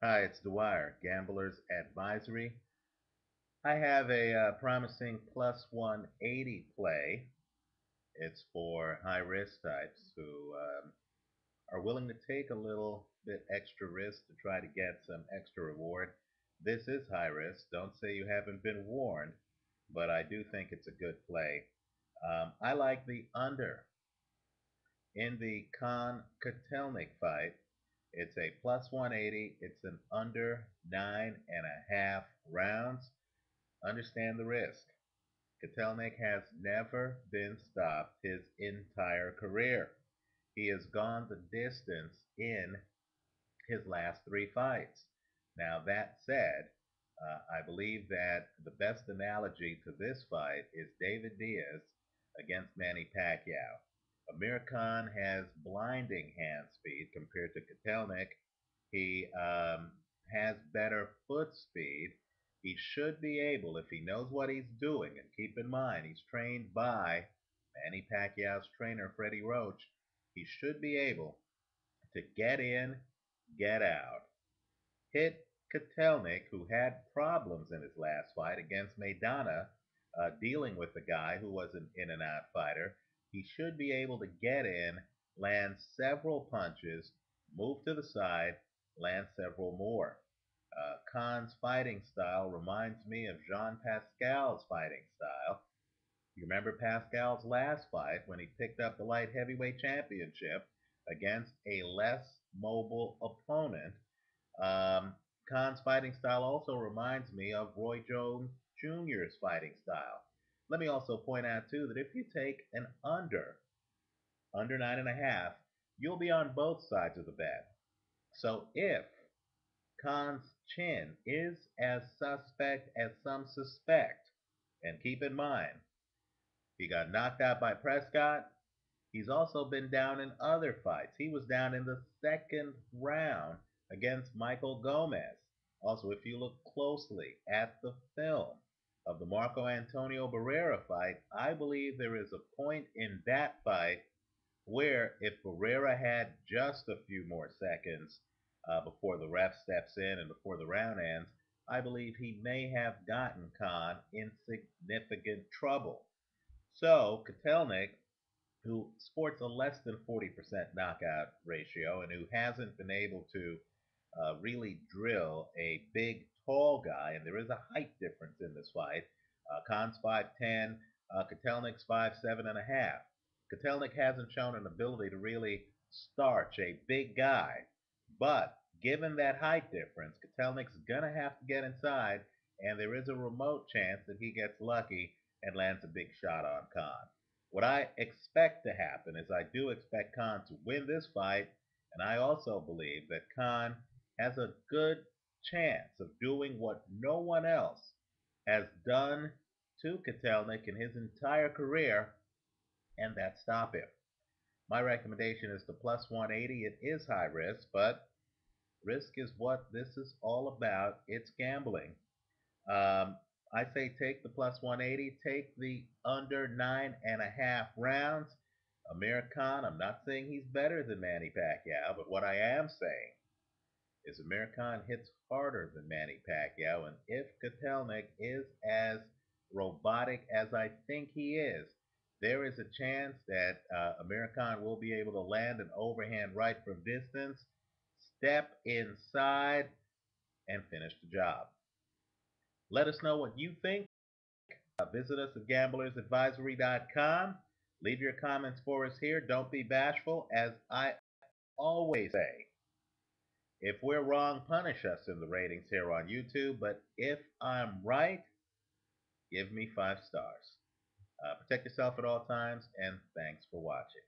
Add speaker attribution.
Speaker 1: Hi, it's Dwyer, Gamblers Advisory. I have a promising plus 180 play. It's for high risk types who are willing to take a little bit extra risk to try to get some extra reward. This is high risk. Don't say you haven't been warned, but I do think it's a good play. I like the under in the Khan Kotelnik fight. It's a plus 180. It's an under 9.5 rounds. Understand the risk. Kotelnik has never been stopped his entire career. He has gone the distance in his last three fights. Now, that said, I believe that the best analogy to this fight is David Diaz against Manny Pacquiao. Amir Khan has blinding hand speed compared to Kotelnik. He has better foot speed. He should be able, if he knows what he's doing, and keep in mind he's trained by Manny Pacquiao's trainer, Freddie Roach, he should be able to get in, get out. Hit Kotelnik, who had problems in his last fight against Maidana, dealing with the guy who was an in and out fighter. He should be able to get in, land several punches, move to the side, land several more. Khan's fighting style reminds me of Jean Pascal's fighting style. You remember Pascal's last fight when he picked up the light heavyweight championship against a less mobile opponent. Um, Khan's fighting style also reminds me of Roy Jones Jr.'s fighting style. Let me also point out too that if you take an under 9.5, you'll be on both sides of the bet. So if Khan's chin is as suspect as some suspect, and keep in mind, he got knocked out by Prescott. He's also been down in other fights. He was down in the second round against Michael Gomez. Also, if you look closely at the film of the Marco Antonio Barrera fight, I believe there is a point in that fight where if Barrera had just a few more seconds before the ref steps in and before the round ends, I believe he may have gotten Khan in significant trouble. So, Kotelnik, who sports a less than 40% knockout ratio and who hasn't been able to really drill a big, tall guy, and there is a height difference in this fight. Khan's 5'10, Kotelnik's 5'7.5. Kotelnik hasn't shown an ability to really starch a big guy, but given that height difference, Kotelnik's going to have to get inside, and there is a remote chance that he gets lucky and lands a big shot on Khan. What I expect to happen is I do expect Khan to win this fight, and I also believe that Khan has a good chance of doing what no one else has done to Kotelnik in his entire career, and that's stop him. My recommendation is the plus 180. It is high risk, but risk is what this is all about. It's gambling. Um, I say take the plus 180, take the under 9.5 rounds. Amir Khan, I'm not saying he's better than Manny Pacquiao, but what I am saying is Amir Khan hits harder than Manny Pacquiao, and if Kotelnik is as robotic as I think he is, there is a chance that Amir Khan will be able to land an overhand right from distance, step inside, and finish the job. Let us know what you think. Visit us at gamblersadvisory.com. Leave your comments for us here. Don't be bashful. As I always say, if we're wrong, punish us in the ratings here on YouTube. But if I'm right, give me 5 stars. Protect yourself at all times, and thanks for watching.